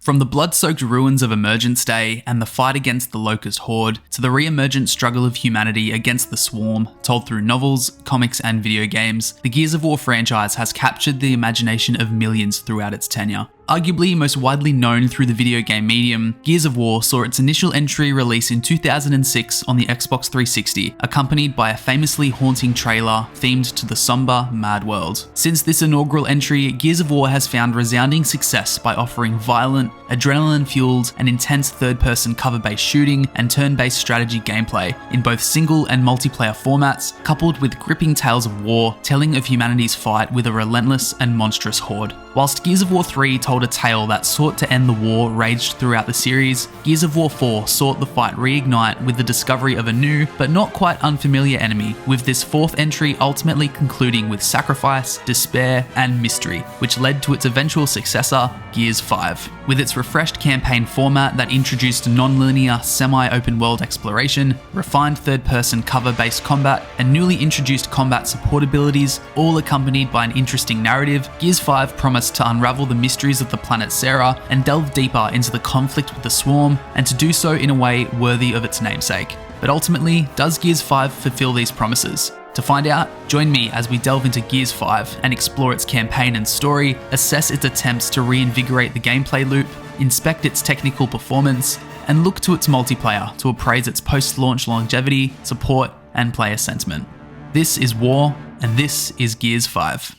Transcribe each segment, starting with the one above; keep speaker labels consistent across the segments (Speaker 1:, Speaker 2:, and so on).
Speaker 1: From the blood-soaked ruins of Emergence Day and the fight against the Locust Horde, to the re-emergent struggle of humanity against the Swarm, told through novels, comics, and video games, the Gears of War franchise has captured the imagination of millions throughout its tenure. Arguably most widely known through the video game medium, Gears of War saw its initial entry release in 2006 on the Xbox 360, accompanied by a famously haunting trailer themed to the somber, mad world. Since this inaugural entry, Gears of War has found resounding success by offering violent, adrenaline-fueled, and intense third-person cover-based shooting and turn-based strategy gameplay in both single and multiplayer formats, coupled with gripping tales of war, telling of humanity's fight with a relentless and monstrous horde. Whilst Gears of War 3 told a tale that sought to end the war raged throughout the series, Gears of War 4 sought the fight reignite with the discovery of a new, but not quite unfamiliar enemy, with this fourth entry ultimately concluding with sacrifice, despair, and mystery, which led to its eventual successor, Gears 5. With its refreshed campaign format that introduced non-linear, semi-open world exploration, refined third-person cover-based combat, and newly introduced combat support abilities, all accompanied by an interesting narrative, Gears 5 promised to unravel the mysteries of the planet Sarah and delve deeper into the conflict with the Swarm, and to do so in a way worthy of its namesake. But ultimately, does Gears 5 fulfill these promises? To find out, join me as we delve into Gears 5 and explore its campaign and story, assess its attempts to reinvigorate the gameplay loop, inspect its technical performance, and look to its multiplayer to appraise its post-launch longevity, support, and player sentiment. This is War, and this is Gears 5.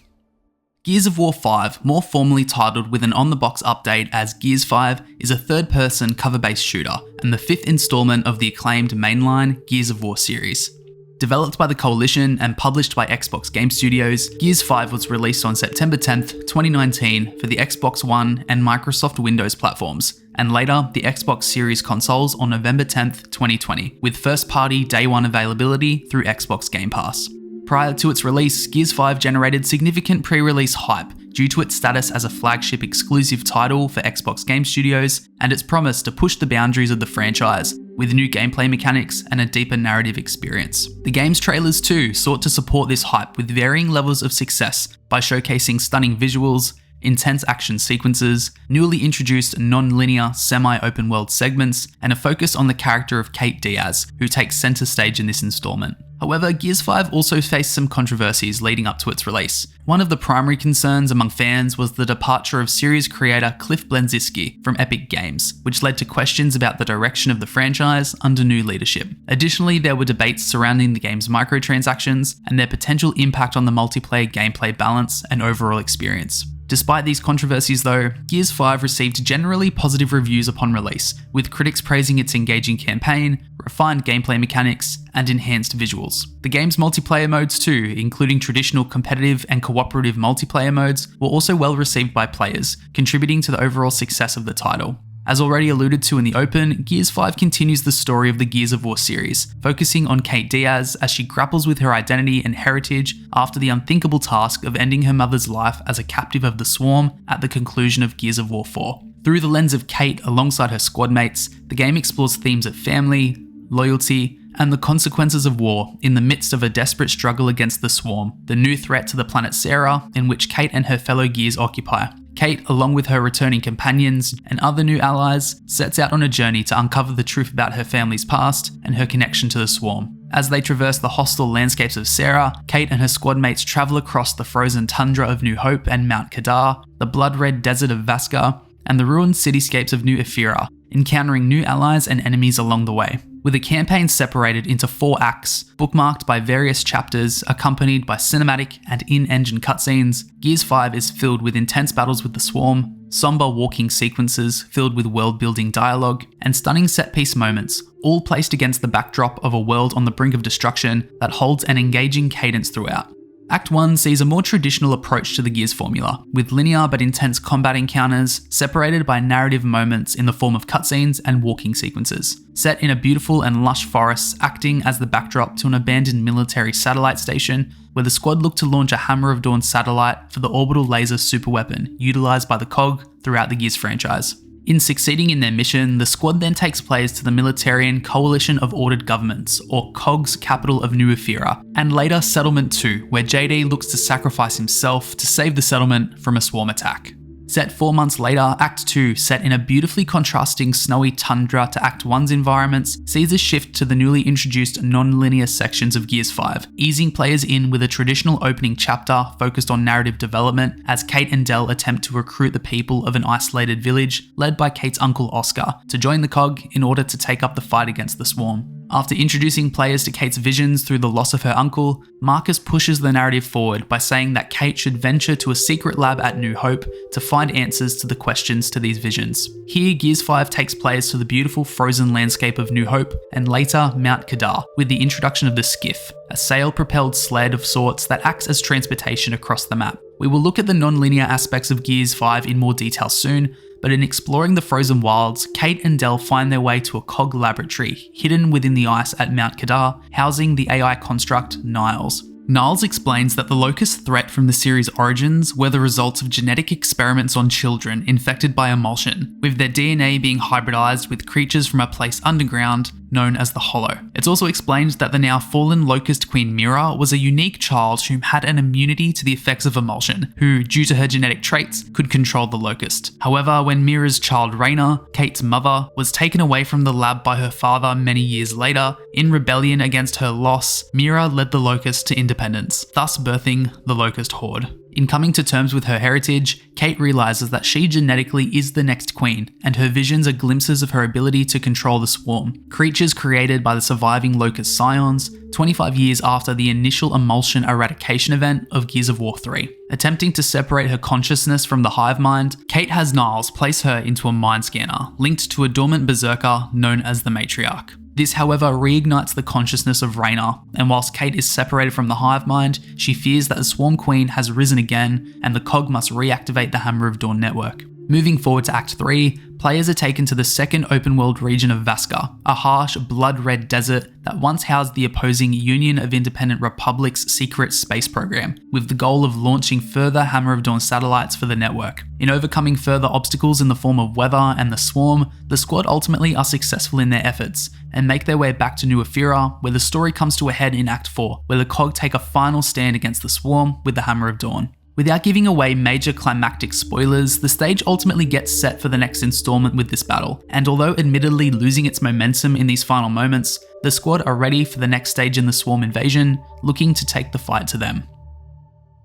Speaker 1: Gears of War 5, more formally titled with an on-the-box update as Gears 5, is a third-person cover-based shooter and the fifth installment of the acclaimed mainline Gears of War series. Developed by the Coalition and published by Xbox Game Studios, Gears 5 was released on September 10th, 2019 for the Xbox One and Microsoft Windows platforms, and later the Xbox Series consoles on November 10th, 2020, with first-party Day 1 availability through Xbox Game Pass. Prior to its release, Gears 5 generated significant pre-release hype due to its status as a flagship exclusive title for Xbox Game Studios and its promise to push the boundaries of the franchise with new gameplay mechanics and a deeper narrative experience. The game's trailers too sought to support this hype with varying levels of success by showcasing stunning visuals, intense action sequences, newly introduced non-linear semi-open world segments, and a focus on the character of Kate Diaz, who takes center stage in this installment. However, Gears 5 also faced some controversies leading up to its release. One of the primary concerns among fans was the departure of series creator Cliff Bleszinski from Epic Games, which led to questions about the direction of the franchise under new leadership. Additionally, there were debates surrounding the game's microtransactions and their potential impact on the multiplayer gameplay balance and overall experience. Despite these controversies though, Gears 5 received generally positive reviews upon release, with critics praising its engaging campaign, refined gameplay mechanics, and enhanced visuals. The game's multiplayer modes too, including traditional competitive and cooperative multiplayer modes, were also well received by players, contributing to the overall success of the title. As already alluded to in the open, Gears 5 continues the story of the Gears of War series, focusing on Kate Diaz as she grapples with her identity and heritage after the unthinkable task of ending her mother's life as a captive of the Swarm at the conclusion of Gears of War 4. Through the lens of Kate alongside her squad mates, the game explores themes of family, loyalty, and the consequences of war in the midst of a desperate struggle against the Swarm, the new threat to the planet Sarah in which Kate and her fellow Gears occupy. Kate, along with her returning companions and other new allies, sets out on a journey to uncover the truth about her family's past and her connection to the Swarm. As they traverse the hostile landscapes of Sarah, Kate and her squad mates travel across the frozen tundra of New Hope and Mount Kadar, the blood-red desert of Vaska, and the ruined cityscapes of New Ephyra, encountering new allies and enemies along the way. With a campaign separated into 4 acts, bookmarked by various chapters, accompanied by cinematic and in-engine cutscenes, Gears 5 is filled with intense battles with the Swarm, somber walking sequences filled with world-building dialogue, and stunning set-piece moments, all placed against the backdrop of a world on the brink of destruction that holds an engaging cadence throughout. Act 1 sees a more traditional approach to the Gears formula, with linear but intense combat encounters separated by narrative moments in the form of cutscenes and walking sequences. Set in a beautiful and lush forest, acting as the backdrop to an abandoned military satellite station, where the squad look to launch a Hammer of Dawn satellite for the orbital laser superweapon utilised by the COG throughout the Gears franchise. In succeeding in their mission, the squad then takes players to the Militarian Coalition of Ordered Governments, or COG's capital of New Ephyra, and later Settlement 2, where JD looks to sacrifice himself to save the settlement from a swarm attack. Set 4 months later, Act 2, set in a beautifully contrasting snowy tundra to Act 1's environments, sees a shift to the newly introduced non-linear sections of Gears 5, easing players in with a traditional opening chapter focused on narrative development as Kate and Del attempt to recruit the people of an isolated village led by Kate's uncle Oscar to join the COG in order to take up the fight against the Swarm. After introducing players to Kate's visions through the loss of her uncle, Marcus pushes the narrative forward by saying that Kate should venture to a secret lab at New Hope to find answers to the questions to these visions. Here, Gears 5 takes players to the beautiful frozen landscape of New Hope and later Mount Kadar, with the introduction of the Skiff, a sail-propelled sled of sorts that acts as transportation across the map. We will look at the non-linear aspects of Gears 5 in more detail soon, but in exploring the frozen wilds, Kate and Del find their way to a COG laboratory hidden within the ice at Mount Kadar, housing the AI construct Niles. Niles explains that the locust threat from the series' origins were the results of genetic experiments on children infected by emulsion, with their DNA being hybridized with creatures from a place underground known as the Hollow. It's also explained that the now fallen Locust Queen Mira was a unique child who had an immunity to the effects of emulsion, who, due to her genetic traits, could control the Locust. However, when Mira's child Raina, Kate's mother, was taken away from the lab by her father many years later, in rebellion against her loss, Mira led the Locust to independence, thus birthing the Locust Horde. In coming to terms with her heritage, Kate realizes that she genetically is the next queen, and her visions are glimpses of her ability to control the Swarm, creatures created by the surviving Locust Scions, 25 years after the initial emulsion eradication event of Gears of War 3. Attempting to separate her consciousness from the hive mind, Kate has Niles place her into a mind scanner, linked to a dormant berserker known as the Matriarch. This, however, reignites the consciousness of Raina, and whilst Kate is separated from the hive mind, she fears that the Swarm Queen has risen again, and the COG must reactivate the Hammer of Dawn network. Moving forward to Act 3, players are taken to the second open-world region of Vaska, a harsh, blood-red desert that once housed the opposing Union of Independent Republics secret space program, with the goal of launching further Hammer of Dawn satellites for the network. In overcoming further obstacles in the form of weather and the Swarm, the squad ultimately are successful in their efforts, and make their way back to New Ephyra, where the story comes to a head in Act 4, where the COG take a final stand against the Swarm with the Hammer of Dawn. Without giving away major climactic spoilers, the stage ultimately gets set for the next installment with this battle, and although admittedly losing its momentum in these final moments, the squad are ready for the next stage in the Swarm invasion, looking to take the fight to them.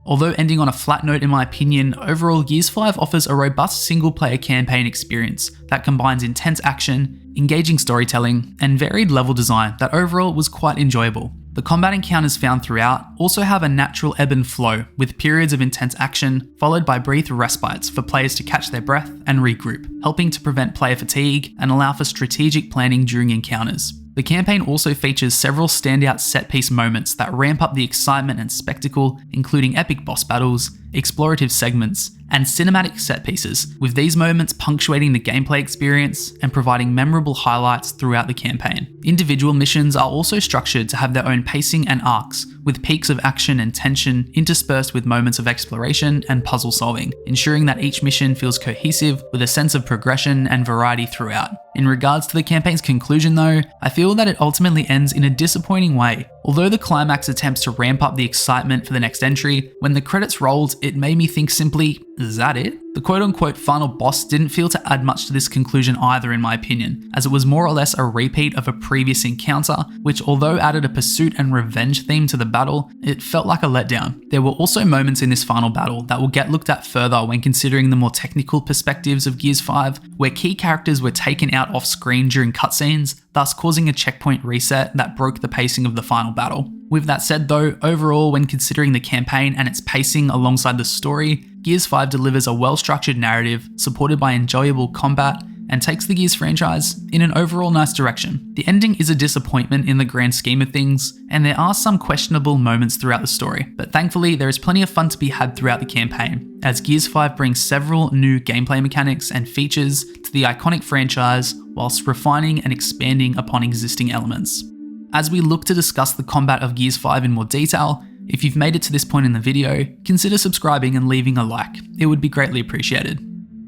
Speaker 1: Although ending on a flat note in my opinion, overall Gears 5 offers a robust single-player campaign experience that combines intense action, engaging storytelling, and varied level design that overall was quite enjoyable. The combat encounters found throughout also have a natural ebb and flow, with periods of intense action followed by brief respites for players to catch their breath and regroup, helping to prevent player fatigue and allow for strategic planning during encounters. The campaign also features several standout set-piece moments that ramp up the excitement and spectacle, including epic boss battles, explorative segments, and cinematic set pieces, with these moments punctuating the gameplay experience and providing memorable highlights throughout the campaign. Individual missions are also structured to have their own pacing and arcs, with peaks of action and tension interspersed with moments of exploration and puzzle solving, ensuring that each mission feels cohesive with a sense of progression and variety throughout. In regards to the campaign's conclusion though, I feel that it ultimately ends in a disappointing way. Although the climax attempts to ramp up the excitement for the next entry, when the credits rolled, it made me think simply, is that it? The quote-unquote final boss didn't feel to add much to this conclusion either in my opinion, as it was more or less a repeat of a previous encounter, which although added a pursuit and revenge theme to the battle, it felt like a letdown. There were also moments in this final battle that will get looked at further when considering the more technical perspectives of Gears 5, where key characters were taken out off screen during cutscenes, thus causing a checkpoint reset that broke the pacing of the final battle. With that said though, overall when considering the campaign and its pacing alongside the story, Gears 5 delivers a well-structured narrative, supported by enjoyable combat, and takes the Gears franchise in an overall nice direction. The ending is a disappointment in the grand scheme of things, and there are some questionable moments throughout the story, but thankfully there is plenty of fun to be had throughout the campaign, as Gears 5 brings several new gameplay mechanics and features to the iconic franchise, whilst refining and expanding upon existing elements. As we look to discuss the combat of Gears 5 in more detail, if you've made it to this point in the video, consider subscribing and leaving a like, it would be greatly appreciated.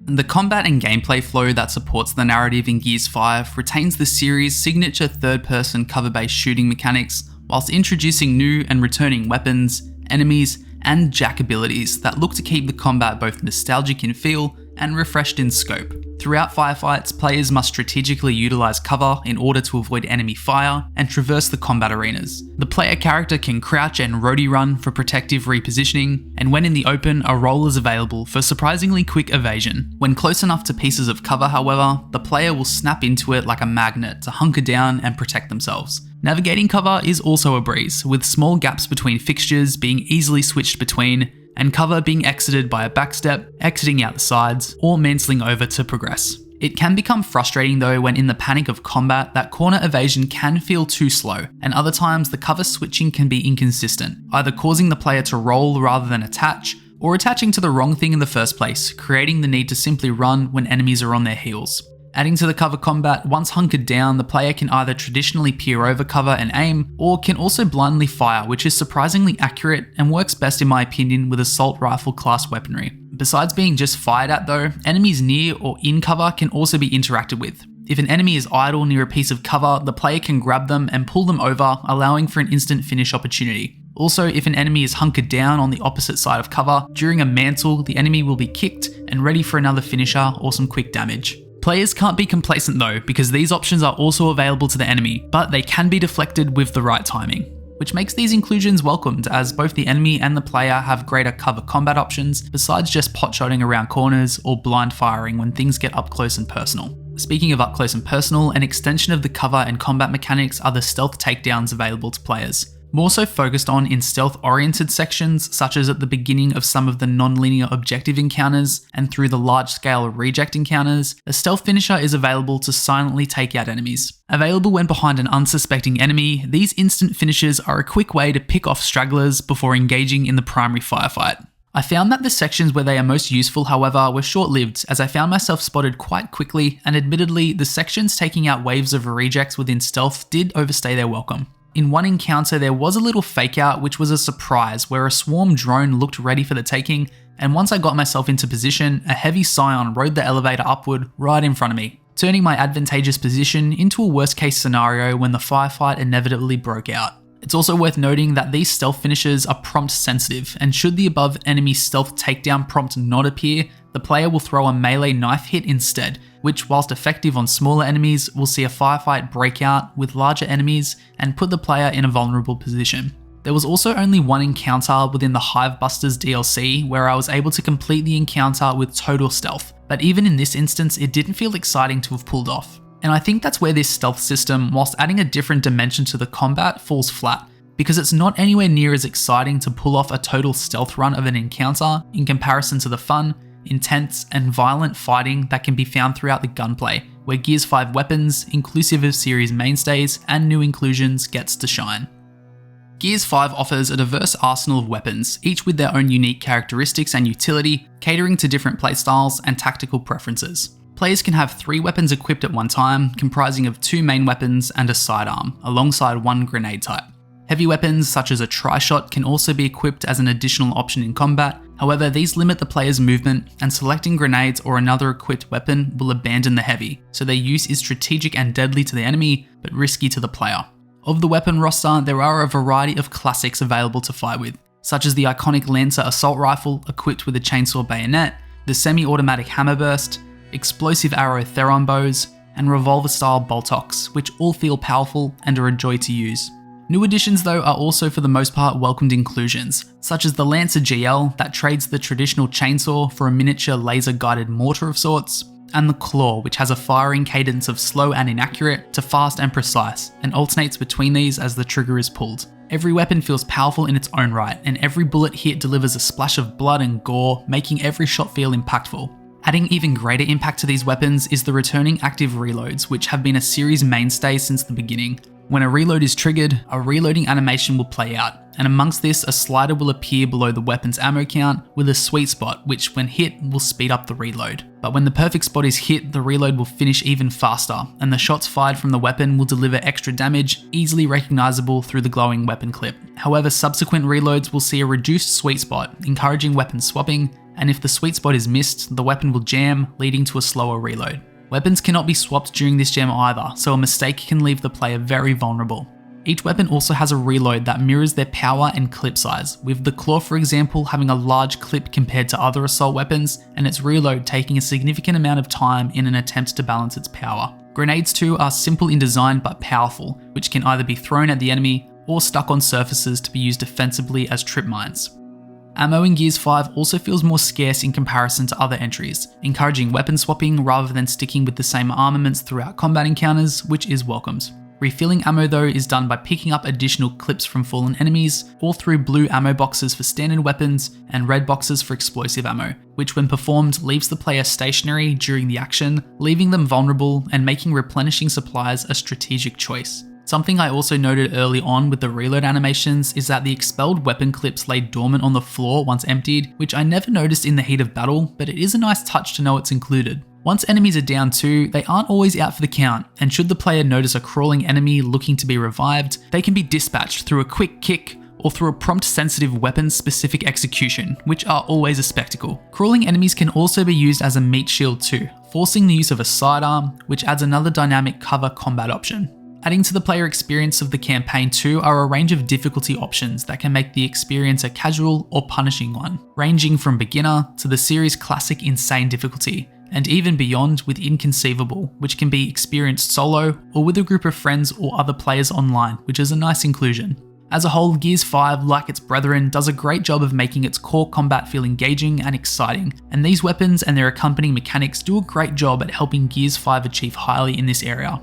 Speaker 1: The combat and gameplay flow that supports the narrative in Gears 5 retains the series' signature third-person cover-based shooting mechanics, whilst introducing new and returning weapons, enemies, and jack abilities that look to keep the combat both nostalgic in feel and refreshed in scope. Throughout firefights, players must strategically utilize cover in order to avoid enemy fire and traverse the combat arenas. The player character can crouch and roadie run for protective repositioning, and when in the open, a roll is available for surprisingly quick evasion. When close enough to pieces of cover, however, the player will snap into it like a magnet to hunker down and protect themselves. Navigating cover is also a breeze, with small gaps between fixtures being easily switched between, and cover being exited by a backstep, exiting out the sides, or mantling over to progress. It can become frustrating though when in the panic of combat that corner evasion can feel too slow, and other times the cover switching can be inconsistent, either causing the player to roll rather than attach, or attaching to the wrong thing in the first place, creating the need to simply run when enemies are on their heels. Adding to the cover combat, once hunkered down, the player can either traditionally peer over cover and aim, or can also blindly fire, which is surprisingly accurate and works best in my opinion with assault rifle class weaponry. Besides being just fired at though, enemies near or in cover can also be interacted with. If an enemy is idle near a piece of cover, the player can grab them and pull them over, allowing for an instant finish opportunity. Also, if an enemy is hunkered down on the opposite side of cover, during a mantle, the enemy will be kicked and ready for another finisher or some quick damage. Players can't be complacent though, because these options are also available to the enemy, but they can be deflected with the right timing, which makes these inclusions welcomed as both the enemy and the player have greater cover combat options besides just potshotting around corners or blind firing when things get up close and personal. Speaking of up close and personal, an extension of the cover and combat mechanics are the stealth takedowns available to players. More so focused on in stealth-oriented sections, such as at the beginning of some of the non-linear objective encounters and through the large-scale reject encounters, a stealth finisher is available to silently take out enemies. Available when behind an unsuspecting enemy, these instant finishes are a quick way to pick off stragglers before engaging in the primary firefight. I found that the sections where they are most useful, however, were short-lived, as I found myself spotted quite quickly, and admittedly, the sections taking out waves of rejects within stealth did overstay their welcome. In one encounter, there was a little fake out, which was a surprise, where a swarm drone looked ready for the taking, and once I got myself into position, a heavy scion rode the elevator upward right in front of me, turning my advantageous position into a worst case scenario when the firefight inevitably broke out. It's also worth noting that these stealth finishes are prompt sensitive, and should the above enemy stealth takedown prompt not appear, the player will throw a melee knife hit instead, which, whilst effective on smaller enemies, will see a firefight break out with larger enemies and put the player in a vulnerable position. There was also only one encounter within the Hivebusters DLC where I was able to complete the encounter with total stealth, but even in this instance it didn't feel exciting to have pulled off. And I think that's where this stealth system, whilst adding a different dimension to the combat, falls flat, because it's not anywhere near as exciting to pull off a total stealth run of an encounter in comparison to the fun, intense, and violent fighting that can be found throughout the gunplay, where Gears 5 weapons, inclusive of series mainstays and new inclusions, gets to shine. Gears 5 offers a diverse arsenal of weapons, each with their own unique characteristics and utility, catering to different playstyles and tactical preferences. Players can have 3 weapons equipped at one time, comprising of 2 main weapons and a sidearm, alongside 1 grenade type. Heavy weapons such as a tri-shot can also be equipped as an additional option in combat, however these limit the player's movement, and selecting grenades or another equipped weapon will abandon the heavy, so their use is strategic and deadly to the enemy, but risky to the player. Of the weapon roster, there are a variety of classics available to fight with, such as the iconic Lancer assault rifle equipped with a chainsaw bayonet, the semi-automatic hammerburst, explosive arrow Theron bows, and revolver-style boltox, which all feel powerful and are a joy to use. New additions though are also for the most part welcomed inclusions, such as the Lancer GL that trades the traditional chainsaw for a miniature laser-guided mortar of sorts, and the Claw, which has a firing cadence of slow and inaccurate to fast and precise, and alternates between these as the trigger is pulled. Every weapon feels powerful in its own right, and every bullet hit delivers a splash of blood and gore, making every shot feel impactful. Adding even greater impact to these weapons is the returning active reloads, which have been a series mainstay since the beginning. When a reload is triggered, a reloading animation will play out, and amongst this a slider will appear below the weapon's ammo count with a sweet spot which when hit will speed up the reload. But when the perfect spot is hit, the reload will finish even faster, and the shots fired from the weapon will deliver extra damage, easily recognisable through the glowing weapon clip. However, subsequent reloads will see a reduced sweet spot, encouraging weapon swapping, and if the sweet spot is missed, the weapon will jam, leading to a slower reload. Weapons cannot be swapped during this jam either, so a mistake can leave the player very vulnerable. Each weapon also has a reload that mirrors their power and clip size, with the claw for example having a large clip compared to other assault weapons, and its reload taking a significant amount of time in an attempt to balance its power. Grenades too are simple in design but powerful, which can either be thrown at the enemy or stuck on surfaces to be used defensively as trip mines. Ammo in Gears 5 also feels more scarce in comparison to other entries, encouraging weapon swapping rather than sticking with the same armaments throughout combat encounters, which is welcomed. Refilling ammo though is done by picking up additional clips from fallen enemies, or through blue ammo boxes for standard weapons and red boxes for explosive ammo, which when performed leaves the player stationary during the action, leaving them vulnerable and making replenishing supplies a strategic choice. Something I also noted early on with the reload animations is that the expelled weapon clips lay dormant on the floor once emptied, which I never noticed in the heat of battle, but it is a nice touch to know it's included. Once enemies are down too, they aren't always out for the count, and should the player notice a crawling enemy looking to be revived, they can be dispatched through a quick kick or through a prompt-sensitive weapon-specific execution, which are always a spectacle. Crawling enemies can also be used as a meat shield too, forcing the use of a sidearm, which adds another dynamic cover combat option. Adding to the player experience of the campaign too are a range of difficulty options that can make the experience a casual or punishing one, ranging from beginner to the series' classic insane difficulty, and even beyond with inconceivable, which can be experienced solo or with a group of friends or other players online, which is a nice inclusion. As a whole, Gears 5, like its brethren, does a great job of making its core combat feel engaging and exciting, and these weapons and their accompanying mechanics do a great job at helping Gears 5 achieve highly in this area.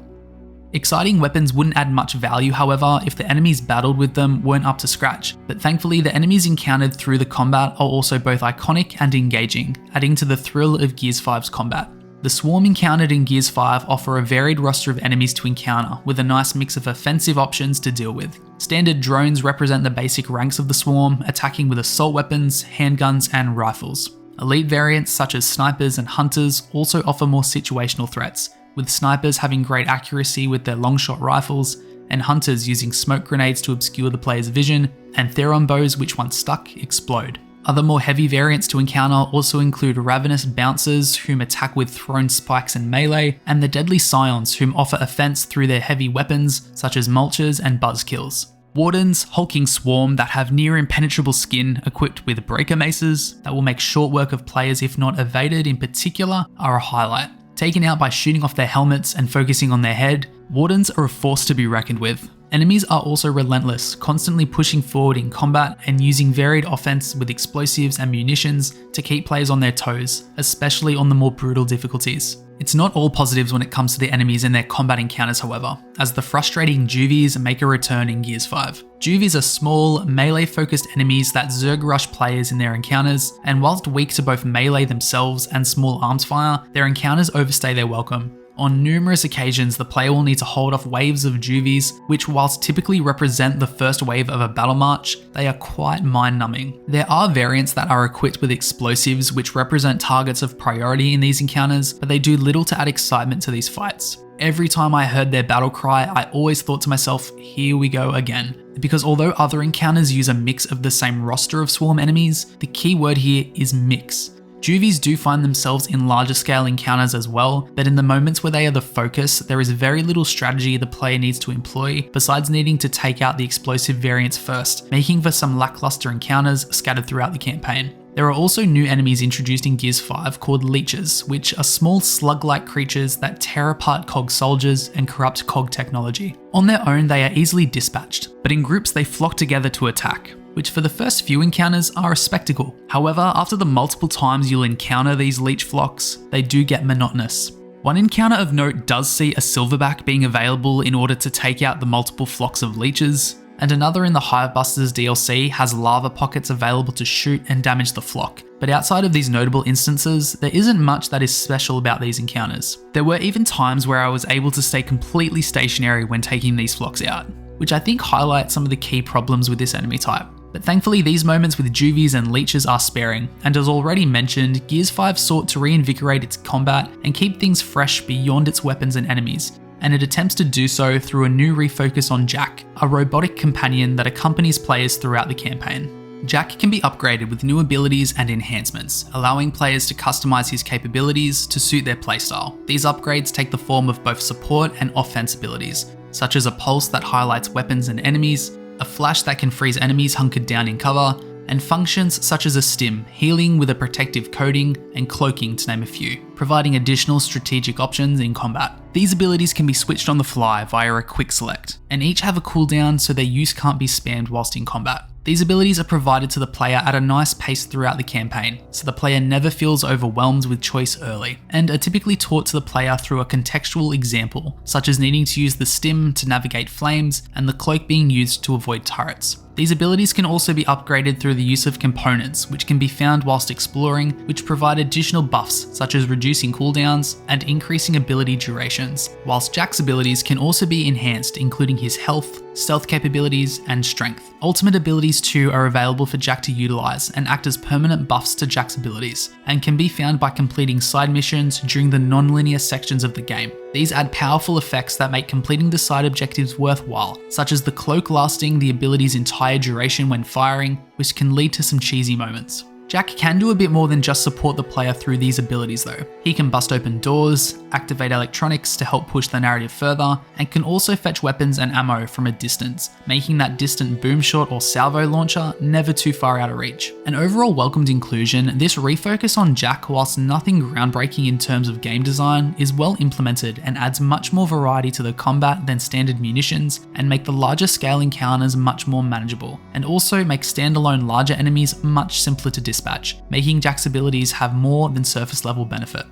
Speaker 1: Exciting weapons wouldn't add much value, however, if the enemies battled with them weren't up to scratch, but thankfully the enemies encountered through the combat are also both iconic and engaging, adding to the thrill of Gears 5's combat. The Swarm encountered in Gears 5 offer a varied roster of enemies to encounter, with a nice mix of offensive options to deal with. Standard drones represent the basic ranks of the Swarm, attacking with assault weapons, handguns, and rifles. Elite variants such as snipers and hunters also offer more situational threats, with snipers having great accuracy with their long-shot rifles, and hunters using smoke grenades to obscure the player's vision, and Theron bows which once stuck, explode. Other more heavy variants to encounter also include ravenous bouncers whom attack with thrown spikes and melee, and the deadly scions whom offer offense through their heavy weapons such as mulchers and buzzkills. Wardens, hulking swarm that have near impenetrable skin equipped with breaker maces that will make short work of players if not evaded in particular are a highlight. Taken out by shooting off their helmets and focusing on their head, Wardens are a force to be reckoned with. Enemies are also relentless, constantly pushing forward in combat and using varied offense with explosives and munitions to keep players on their toes, especially on the more brutal difficulties. It's not all positives when it comes to the enemies and their combat encounters however, as the frustrating Juvies make a return in Gears 5. Juvies are small, melee-focused enemies that Zerg rush players in their encounters, and whilst weak to both melee themselves and small arms fire, their encounters overstay their welcome. On numerous occasions, the player will need to hold off waves of Juvies, which whilst typically represent the first wave of a battle march, they are quite mind-numbing. There are variants that are equipped with explosives which represent targets of priority in these encounters, but they do little to add excitement to these fights. Every time I heard their battle cry, I always thought to myself, here we go again. Because although other encounters use a mix of the same roster of swarm enemies, the key word here is mix. Juvies do find themselves in larger scale encounters as well, but in the moments where they are the focus, there is very little strategy the player needs to employ besides needing to take out the explosive variants first, making for some lackluster encounters scattered throughout the campaign. There are also new enemies introduced in Gears 5 called leeches, which are small slug-like creatures that tear apart COG soldiers and corrupt COG technology. On their own, they are easily dispatched, but in groups they flock together to attack, which for the first few encounters are a spectacle. However, after the multiple times you'll encounter these leech flocks, they do get monotonous. One encounter of note does see a silverback being available in order to take out the multiple flocks of leeches, and another in the Hivebusters DLC has lava pockets available to shoot and damage the flock. But outside of these notable instances, there isn't much that is special about these encounters. There were even times where I was able to stay completely stationary when taking these flocks out, which I think highlights some of the key problems with this enemy type. But thankfully these moments with Juvies and leeches are sparing, and as already mentioned, Gears 5 sought to reinvigorate its combat and keep things fresh beyond its weapons and enemies, and it attempts to do so through a new refocus on Jack, a robotic companion that accompanies players throughout the campaign. Jack can be upgraded with new abilities and enhancements, allowing players to customize his capabilities to suit their playstyle. These upgrades take the form of both support and offense abilities, such as a pulse that highlights weapons and enemies, a flash that can freeze enemies hunkered down in cover, and functions such as a stim, healing with a protective coating, and cloaking to name a few, providing additional strategic options in combat. These abilities can be switched on the fly via a quick select, and each have a cooldown so their use can't be spammed whilst in combat. These abilities are provided to the player at a nice pace throughout the campaign, so the player never feels overwhelmed with choice early, and are typically taught to the player through a contextual example, such as needing to use the stim to navigate flames and the cloak being used to avoid turrets. These abilities can also be upgraded through the use of components, which can be found whilst exploring, which provide additional buffs such as reducing cooldowns and increasing ability durations, whilst Jack's abilities can also be enhanced, including his health, stealth capabilities, and strength. Ultimate abilities too are available for Jack to utilise and act as permanent buffs to Jack's abilities, and can be found by completing side missions during the non-linear sections of the game. These add powerful effects that make completing the side objectives worthwhile, such as the cloak lasting the ability's entire duration when firing, which can lead to some cheesy moments. Jack can do a bit more than just support the player through these abilities though. He can bust open doors, activate electronics to help push the narrative further, and can also fetch weapons and ammo from a distance, making that distant boom shot or salvo launcher never too far out of reach. An overall welcomed inclusion, this refocus on Jack, whilst nothing groundbreaking in terms of game design, is well implemented and adds much more variety to the combat than standard munitions, and make the larger scale encounters much more manageable, and also make standalone larger enemies much simpler to dispatch, making Jack's abilities have more than surface level benefit.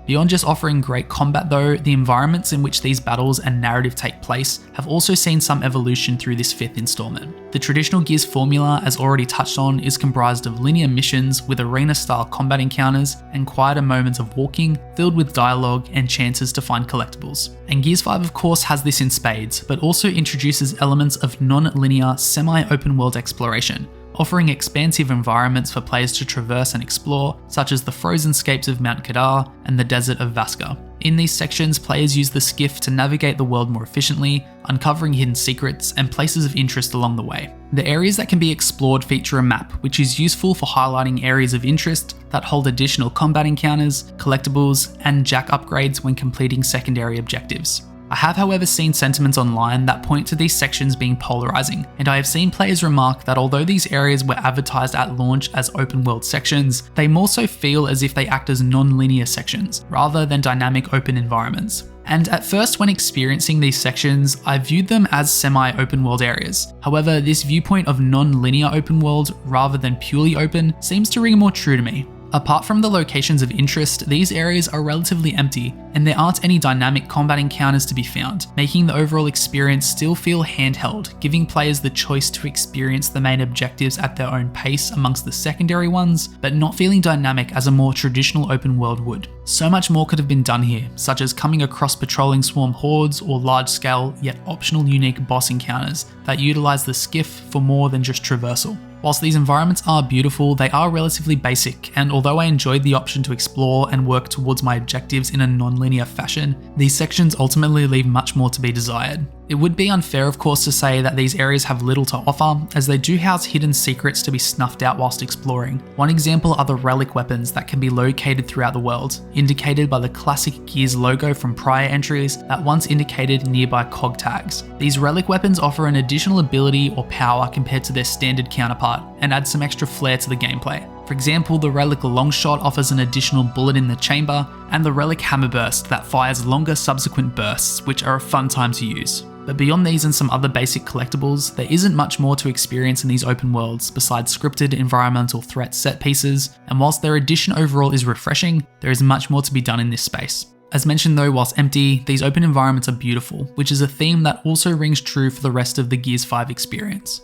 Speaker 1: Beyond just offering great combat though, the environments in which these battles and narrative take place have also seen some evolution through this 5th installment. The traditional Gears formula, as already touched on, is comprised of linear missions with arena-style combat encounters and quieter moments of walking, filled with dialogue and chances to find collectibles. And Gears 5 of course has this in spades, but also introduces elements of non-linear, semi-open world exploration, offering expansive environments for players to traverse and explore, such as the frozen scapes of Mount Kadar and the desert of Vaska. In these sections, players use the skiff to navigate the world more efficiently, uncovering hidden secrets and places of interest along the way. The areas that can be explored feature a map, which is useful for highlighting areas of interest that hold additional combat encounters, collectibles, and Jack upgrades when completing secondary objectives. I have however seen sentiments online that point to these sections being polarizing, and I have seen players remark that although these areas were advertised at launch as open world sections, they more so feel as if they act as non-linear sections, rather than dynamic open environments. And at first when experiencing these sections, I viewed them as semi-open world areas. However, this viewpoint of non-linear open world rather than purely open seems to ring more true to me. Apart from the locations of interest, these areas are relatively empty, and there aren't any dynamic combat encounters to be found, making the overall experience still feel handheld, giving players the choice to experience the main objectives at their own pace amongst the secondary ones, but not feeling dynamic as a more traditional open world would. So much more could have been done here, such as coming across patrolling swarm hordes or large-scale yet optional unique boss encounters that utilize the skiff for more than just traversal. Whilst these environments are beautiful, they are relatively basic, and although I enjoyed the option to explore and work towards my objectives in a non-linear fashion, these sections ultimately leave much more to be desired. It would be unfair of course to say that these areas have little to offer, as they do house hidden secrets to be snuffed out whilst exploring. One example are the relic weapons that can be located throughout the world, indicated by the classic Gears logo from prior entries that once indicated nearby cog tags. These relic weapons offer an additional ability or power compared to their standard counterpart, and add some extra flair to the gameplay. For example, the relic Longshot offers an additional bullet in the chamber, and the relic Hammerburst that fires longer subsequent bursts, which are a fun time to use. But beyond these and some other basic collectibles, there isn't much more to experience in these open worlds besides scripted environmental threat set pieces, and whilst their addition overall is refreshing, there is much more to be done in this space. As mentioned though, whilst empty, these open environments are beautiful, which is a theme that also rings true for the rest of the Gears 5 experience.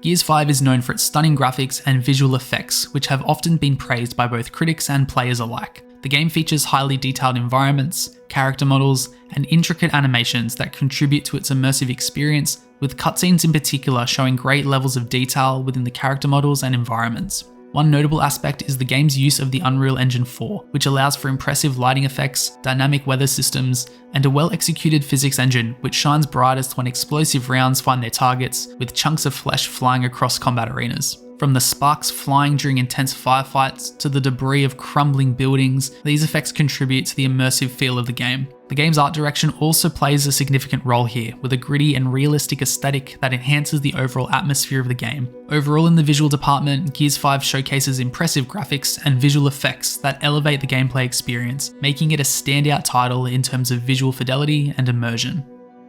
Speaker 1: Gears 5 is known for its stunning graphics and visual effects, which have often been praised by both critics and players alike. The game features highly detailed environments, character models, and intricate animations that contribute to its immersive experience, with cutscenes in particular showing great levels of detail within the character models and environments. One notable aspect is the game's use of the Unreal Engine 4, which allows for impressive lighting effects, dynamic weather systems, and a well-executed physics engine, which shines brightest when explosive rounds find their targets, with chunks of flesh flying across combat arenas. From the sparks flying during intense firefights to the debris of crumbling buildings, these effects contribute to the immersive feel of the game. The game's art direction also plays a significant role here, with a gritty and realistic aesthetic that enhances the overall atmosphere of the game. Overall, in the visual department, Gears 5 showcases impressive graphics and visual effects that elevate the gameplay experience, making it a standout title in terms of visual fidelity and immersion.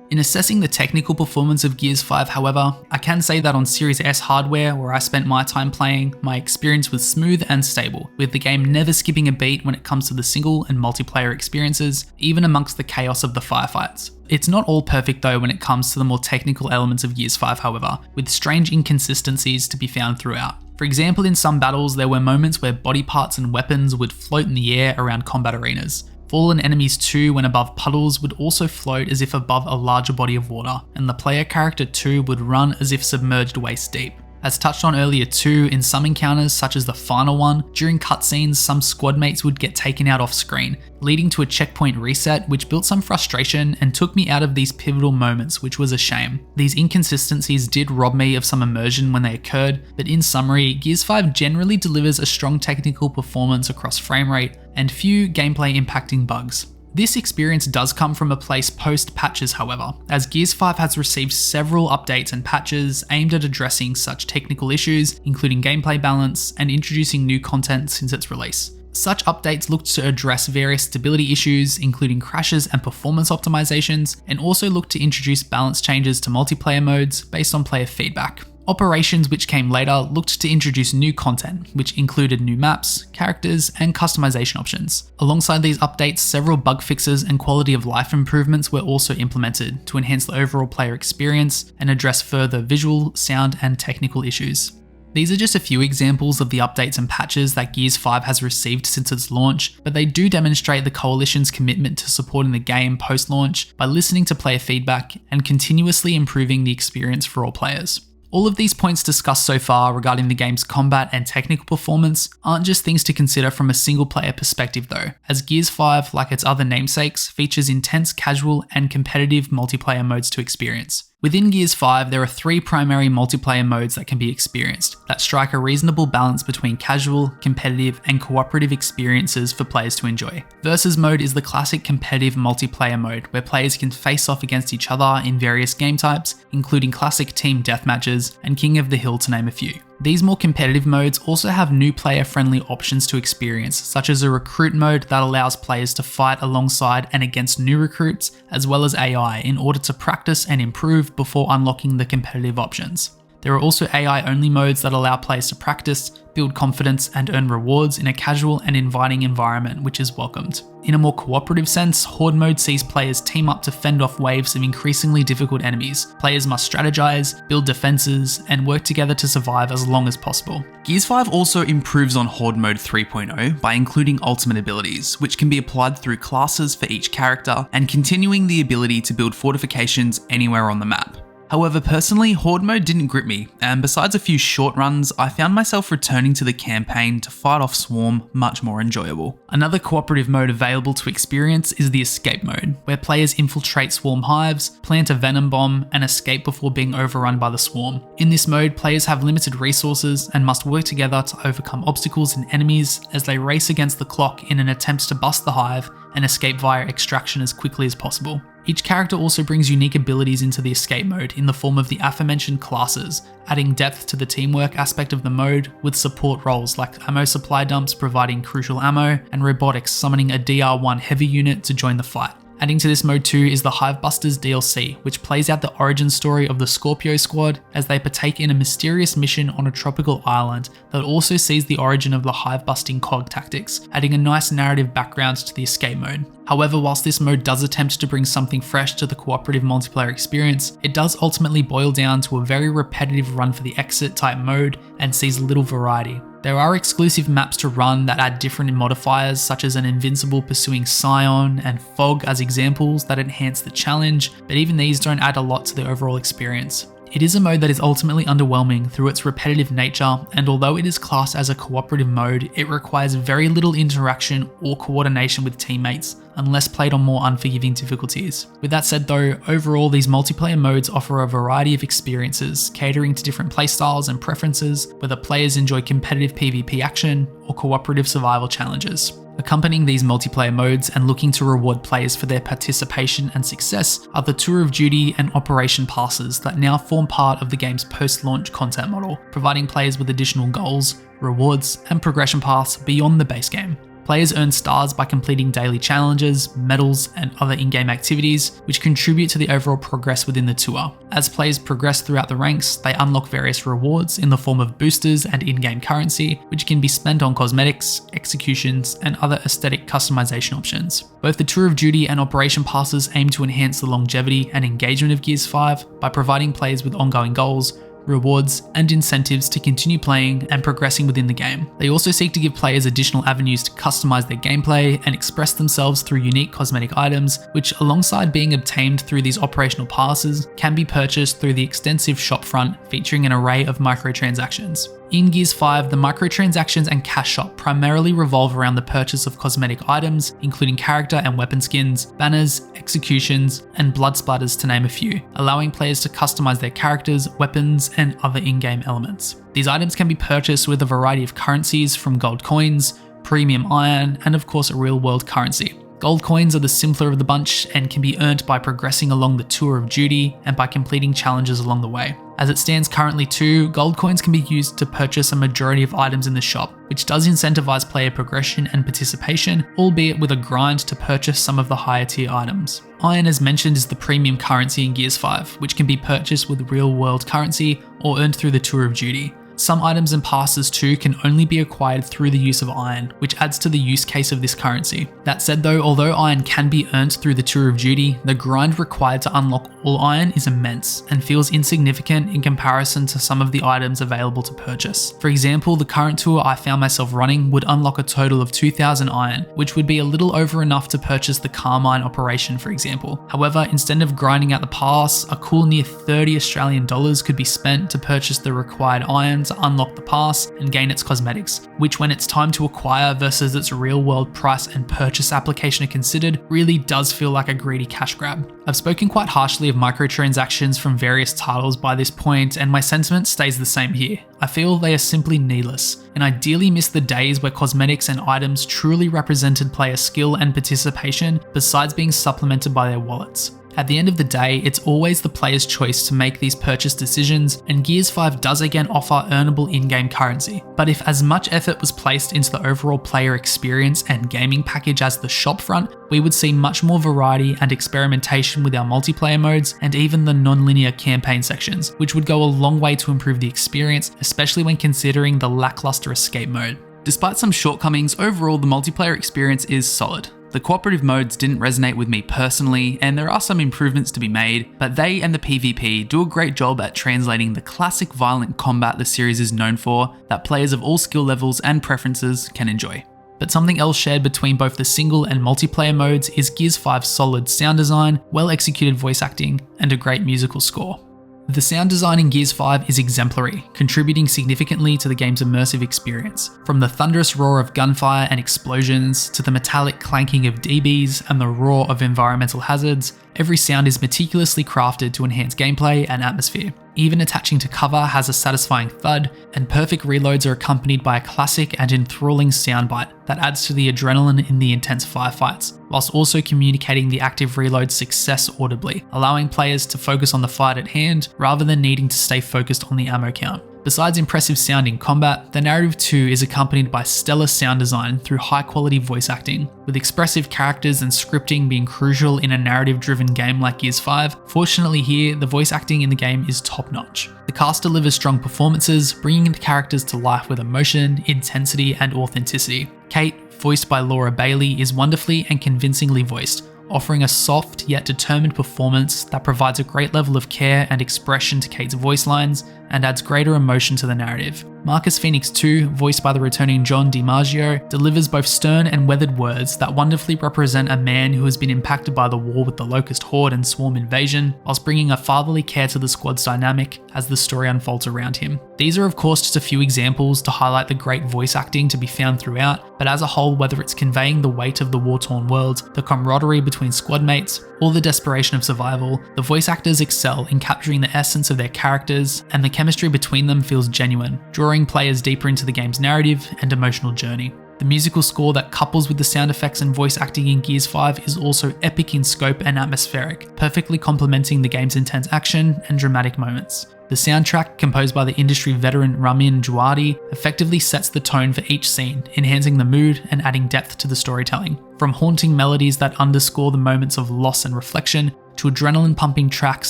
Speaker 1: In assessing the technical performance of Gears 5, however, I can say that on Series S hardware, where I spent my time playing, my experience was smooth and stable, with the game never skipping a beat when it comes to the single and multiplayer experiences, even amongst the chaos of the firefights. It's not all perfect though when it comes to the more technical elements of Gears 5, however, with strange inconsistencies to be found throughout. For example, in some battles, there were moments where body parts and weapons would float in the air around combat arenas. Fallen enemies too, when above puddles, would also float as if above a larger body of water, and the player character too would run as if submerged waist deep. As touched on earlier too, in some encounters such as the final one, during cutscenes some squad mates would get taken out off screen, leading to a checkpoint reset which built some frustration and took me out of these pivotal moments, which was a shame. These inconsistencies did rob me of some immersion when they occurred, but in summary, Gears 5 generally delivers a strong technical performance across frame rate and few gameplay impacting bugs. This experience does come from a place post-patches however, as Gears 5 has received several updates and patches aimed at addressing such technical issues, including gameplay balance and introducing new content since its release. Such updates looked to address various stability issues, including crashes and performance optimizations, and also looked to introduce balance changes to multiplayer modes based on player feedback. Operations, which came later, looked to introduce new content, which included new maps, characters, and customization options. Alongside these updates, several bug fixes and quality of life improvements were also implemented to enhance the overall player experience and address further visual, sound, and technical issues. These are just a few examples of the updates and patches that Gears 5 has received since its launch, but they do demonstrate the Coalition's commitment to supporting the game post-launch by listening to player feedback and continuously improving the experience for all players. All of these points discussed so far regarding the game's combat and technical performance aren't just things to consider from a single player perspective though, as Gears 5, like its other namesakes, features intense casual and competitive multiplayer modes to experience. Within Gears 5, there are 3 primary multiplayer modes that can be experienced, that strike a reasonable balance between casual, competitive, and cooperative experiences for players to enjoy. Versus mode is the classic competitive multiplayer mode, where players can face off against each other in various game types, including classic team deathmatches and King of the Hill to name a few. These more competitive modes also have new player-friendly options to experience, such as a recruit mode that allows players to fight alongside and against new recruits, as well as AI, in order to practice and improve before unlocking the competitive options. There are also AI-only modes that allow players to practice, build confidence, and earn rewards in a casual and inviting environment, which is welcomed. In a more cooperative sense, Horde mode sees players team up to fend off waves of increasingly difficult enemies. Players must strategize, build defenses, and work together to survive as long as possible. Gears 5 also improves on Horde mode 3.0 by including ultimate abilities, which can be applied through classes for each character, and continuing the ability to build fortifications anywhere on the map. However, personally, Horde mode didn't grip me, and besides a few short runs, I found myself returning to the campaign to fight off Swarm much more enjoyable. Another cooperative mode available to experience is the escape mode, where players infiltrate Swarm hives, plant a venom bomb, and escape before being overrun by the Swarm. In this mode, players have limited resources and must work together to overcome obstacles and enemies as they race against the clock in an attempt to bust the hive and escape via extraction as quickly as possible. Each character also brings unique abilities into the escape mode in the form of the aforementioned classes, adding depth to the teamwork aspect of the mode, with support roles like ammo supply dumps providing crucial ammo, and robotics summoning a DR1 heavy unit to join the fight. Adding to this mode too is the Hivebusters DLC, which plays out the origin story of the Scorpio squad as they partake in a mysterious mission on a tropical island that also sees the origin of the hive-busting cog tactics, adding a nice narrative background to the escape mode. However, whilst this mode does attempt to bring something fresh to the cooperative multiplayer experience, it does ultimately boil down to a very repetitive run for the exit type mode and sees little variety. There are exclusive maps to run that add different modifiers, such as an invincible pursuing Scion and Fog as examples that enhance the challenge, but even these don't add a lot to the overall experience. It is a mode that is ultimately underwhelming through its repetitive nature, and although it is classed as a cooperative mode, it requires very little interaction or coordination with teammates, unless played on more unforgiving difficulties. With that said though, overall these multiplayer modes offer a variety of experiences, catering to different playstyles and preferences, whether players enjoy competitive PvP action or cooperative survival challenges. Accompanying these multiplayer modes and looking to reward players for their participation and success are the Tour of Duty and Operation Passes that now form part of the game's post-launch content model, providing players with additional goals, rewards, and progression paths beyond the base game. Players earn stars by completing daily challenges, medals, and other in-game activities, which contribute to the overall progress within the tour. As players progress throughout the ranks, they unlock various rewards in the form of boosters and in-game currency, which can be spent on cosmetics, executions, and other aesthetic customization options. Both the Tour of Duty and Operation Passes aim to enhance the longevity and engagement of Gears 5 by providing players with ongoing goals, rewards, and incentives to continue playing and progressing within the game. They also seek to give players additional avenues to customize their gameplay and express themselves through unique cosmetic items, which, alongside being obtained through these operational passes, can be purchased through the extensive shopfront featuring an array of microtransactions. In Gears 5, the microtransactions and cash shop primarily revolve around the purchase of cosmetic items, including character and weapon skins, banners, executions, and blood splatters to name a few, allowing players to customize their characters, weapons, and other in-game elements. These items can be purchased with a variety of currencies from gold coins, premium iron, and of course a real-world currency. Gold coins are the simpler of the bunch and can be earned by progressing along the Tour of Duty and by completing challenges along the way. As it stands currently too, gold coins can be used to purchase a majority of items in the shop, which does incentivize player progression and participation, albeit with a grind to purchase some of the higher tier items. Iron, as mentioned, is the premium currency in Gears 5, which can be purchased with real world currency or earned through the Tour of Duty. Some items and passes too can only be acquired through the use of iron, which adds to the use case of this currency. That said though, although iron can be earned through the Tour of Duty, the grind required to unlock all iron is immense and feels insignificant in comparison to some of the items available to purchase. For example, the current tour I found myself running would unlock a total of 2,000 iron, which would be a little over enough to purchase the Carmine operation, for example. However, instead of grinding out the pass, a cool near 30 Australian dollars could be spent to purchase the required iron to unlock the pass and gain its cosmetics, which when it's time to acquire versus its real world price and purchase application are considered, really does feel like a greedy cash grab. I've spoken quite harshly of microtransactions from various titles by this point, and my sentiment stays the same here. I feel they are simply needless, and ideally miss the days where cosmetics and items truly represented player skill and participation, besides being supplemented by their wallets. At the end of the day, it's always the player's choice to make these purchase decisions, and Gears 5 does again offer earnable in-game currency. But if as much effort was placed into the overall player experience and gaming package as the shopfront, we would see much more variety and experimentation with our multiplayer modes and even the non-linear campaign sections, which would go a long way to improve the experience, especially when considering the lackluster escape mode. Despite some shortcomings, overall the multiplayer experience is solid. The cooperative modes didn't resonate with me personally, and there are some improvements to be made, but they and the PvP do a great job at translating the classic violent combat the series is known for that players of all skill levels and preferences can enjoy. But something else shared between both the single and multiplayer modes is Gears 5's solid sound design, well executed voice acting, and a great musical score. The sound design in Gears 5 is exemplary, contributing significantly to the game's immersive experience. From the thunderous roar of gunfire and explosions, to the metallic clanking of DBs and the roar of environmental hazards, every sound is meticulously crafted to enhance gameplay and atmosphere. Even attaching to cover has a satisfying thud, and perfect reloads are accompanied by a classic and enthralling soundbite that adds to the adrenaline in the intense firefights, whilst also communicating the active reload success audibly, allowing players to focus on the fight at hand rather than needing to stay focused on the ammo count. Besides impressive sound in combat, the narrative too is accompanied by stellar sound design through high quality voice acting, with expressive characters and scripting being crucial in a narrative driven game like Gears 5. Fortunately here, the voice acting in the game is top notch. The cast delivers strong performances, bringing the characters to life with emotion, intensity, and authenticity. Kate, voiced by Laura Bailey, is wonderfully and convincingly voiced, offering a soft yet determined performance that provides a great level of care and expression to Kate's voice lines and adds greater emotion to the narrative. Marcus Phoenix too, voiced by the returning John DiMaggio, delivers both stern and weathered words that wonderfully represent a man who has been impacted by the war with the Locust Horde and Swarm invasion, whilst bringing a fatherly care to the squad's dynamic as the story unfolds around him. These are of course just a few examples to highlight the great voice acting to be found throughout, but as a whole, whether it's conveying the weight of the war-torn world, the camaraderie between squad mates, or the desperation of survival, the voice actors excel in capturing the essence of their characters, and the chemistry between them feels genuine, drawing players deeper into the game's narrative and emotional journey. The musical score that couples with the sound effects and voice acting in Gears 5 is also epic in scope and atmospheric, perfectly complementing the game's intense action and dramatic moments. The soundtrack, composed by the industry veteran Ramin Djawadi, effectively sets the tone for each scene, enhancing the mood and adding depth to the storytelling. From haunting melodies that underscore the moments of loss and reflection, to adrenaline-pumping tracks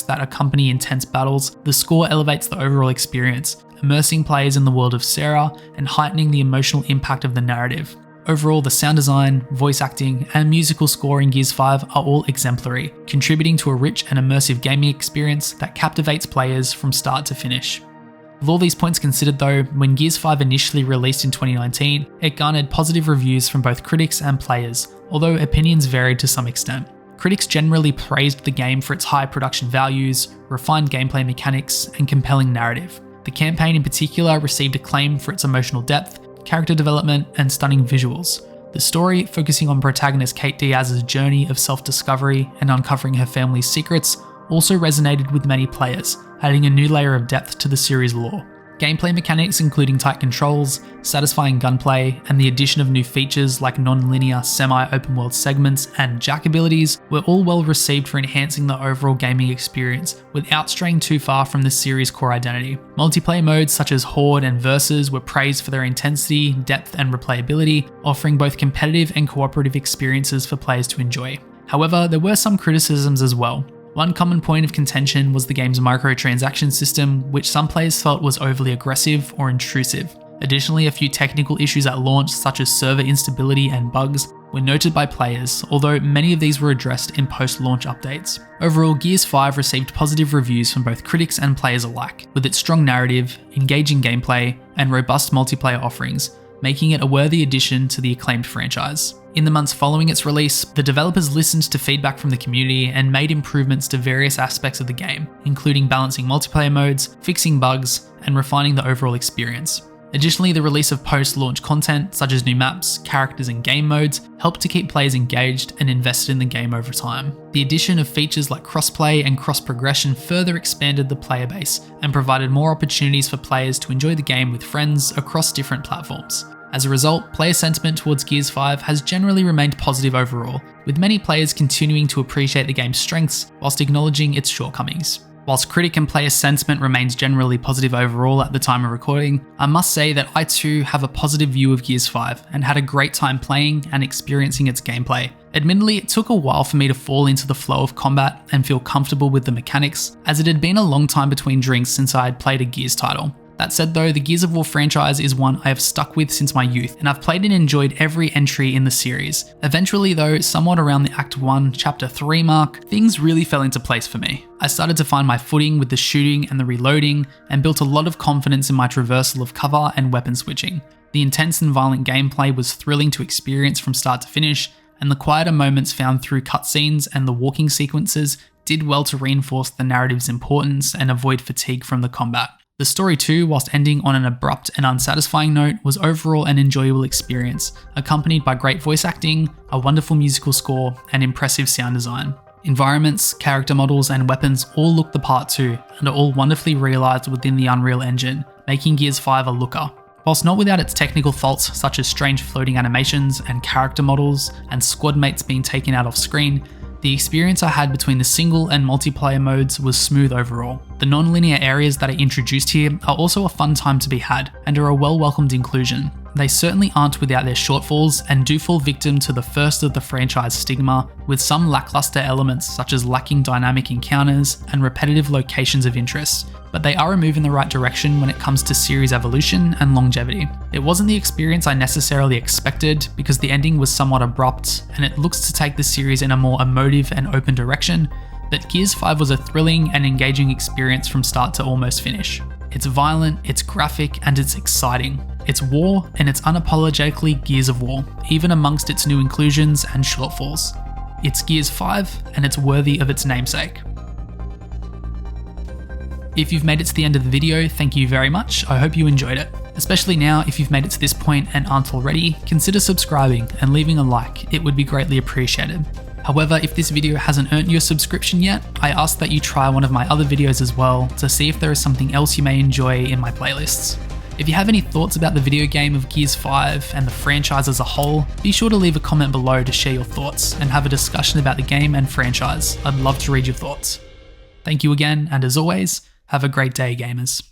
Speaker 1: that accompany intense battles, the score elevates the overall experience, immersing players in the world of Sarah and heightening the emotional impact of the narrative. Overall, the sound design, voice acting, and musical score in Gears 5 are all exemplary, contributing to a rich and immersive gaming experience that captivates players from start to finish. With all these points considered though, when Gears 5 initially released in 2019, it garnered positive reviews from both critics and players, although opinions varied to some extent. Critics generally praised the game for its high production values, refined gameplay mechanics, and compelling narrative. The campaign in particular received acclaim for its emotional depth, character development, and stunning visuals. The story, focusing on protagonist Kate Diaz's journey of self-discovery and uncovering her family's secrets, also resonated with many players, adding a new layer of depth to the series' lore. Gameplay mechanics including tight controls, satisfying gunplay, and the addition of new features like non-linear semi-open world segments and jack abilities were all well received for enhancing the overall gaming experience without straying too far from the series' core identity. Multiplayer modes such as Horde and Versus were praised for their intensity, depth, and replayability, offering both competitive and cooperative experiences for players to enjoy. However, there were some criticisms as well. One common point of contention was the game's microtransaction system, which some players felt was overly aggressive or intrusive. Additionally, a few technical issues at launch, such as server instability and bugs, were noted by players, although many of these were addressed in post-launch updates. Overall, Gears 5 received positive reviews from both critics and players alike, with its strong narrative, engaging gameplay, and robust multiplayer offerings, making it a worthy addition to the acclaimed franchise. In the months following its release, the developers listened to feedback from the community and made improvements to various aspects of the game, including balancing multiplayer modes, fixing bugs, and refining the overall experience. Additionally, the release of post-launch content, such as new maps, characters, and game modes, helped to keep players engaged and invested in the game over time. The addition of features like crossplay and cross-progression further expanded the player base and provided more opportunities for players to enjoy the game with friends across different platforms. As a result, player sentiment towards Gears 5 has generally remained positive overall, with many players continuing to appreciate the game's strengths whilst acknowledging its shortcomings. Whilst critic and player sentiment remains generally positive overall at the time of recording, I must say that I too have a positive view of Gears 5 and had a great time playing and experiencing its gameplay. Admittedly, it took a while for me to fall into the flow of combat and feel comfortable with the mechanics, as it had been a long time between drinks since I had played a Gears title. That said though, the Gears of War franchise is one I have stuck with since my youth, and I've played and enjoyed every entry in the series. Eventually though, somewhat around the Act 1, Chapter 3 mark, things really fell into place for me. I started to find my footing with the shooting and the reloading, and built a lot of confidence in my traversal of cover and weapon switching. The intense and violent gameplay was thrilling to experience from start to finish, and the quieter moments found through cutscenes and the walking sequences did well to reinforce the narrative's importance and avoid fatigue from the combat. The story too, whilst ending on an abrupt and unsatisfying note, was overall an enjoyable experience, accompanied by great voice acting, a wonderful musical score, and impressive sound design. Environments, character models, and weapons all look the part too, and are all wonderfully realised within the Unreal Engine, making Gears 5 a looker. Whilst not without its technical faults such as strange floating animations and character models and squad mates being taken out off screen, the experience I had between the single and multiplayer modes was smooth overall. The non-linear areas that are introduced here are also a fun time to be had, and are a well-welcomed inclusion. They certainly aren't without their shortfalls and do fall victim to the first of the franchise stigma, with some lackluster elements such as lacking dynamic encounters and repetitive locations of interest, but they are a move in the right direction when it comes to series evolution and longevity. It wasn't the experience I necessarily expected because the ending was somewhat abrupt and it looks to take the series in a more emotive and open direction, but Gears 5 was a thrilling and engaging experience from start to almost finish. It's violent, it's graphic, and it's exciting. It's war, and it's unapologetically Gears of War, even amongst its new inclusions and shortfalls. It's Gears 5, and it's worthy of its namesake. If you've made it to the end of the video, thank you very much. I hope you enjoyed it. Especially now, if you've made it to this point and aren't already, consider subscribing and leaving a like. It would be greatly appreciated. However, if this video hasn't earned you a subscription yet, I ask that you try one of my other videos as well to see if there is something else you may enjoy in my playlists. If you have any thoughts about the video game of Gears 5 and the franchise as a whole, be sure to leave a comment below to share your thoughts and have a discussion about the game and franchise. I'd love to read your thoughts. Thank you again, and as always, have a great day, gamers.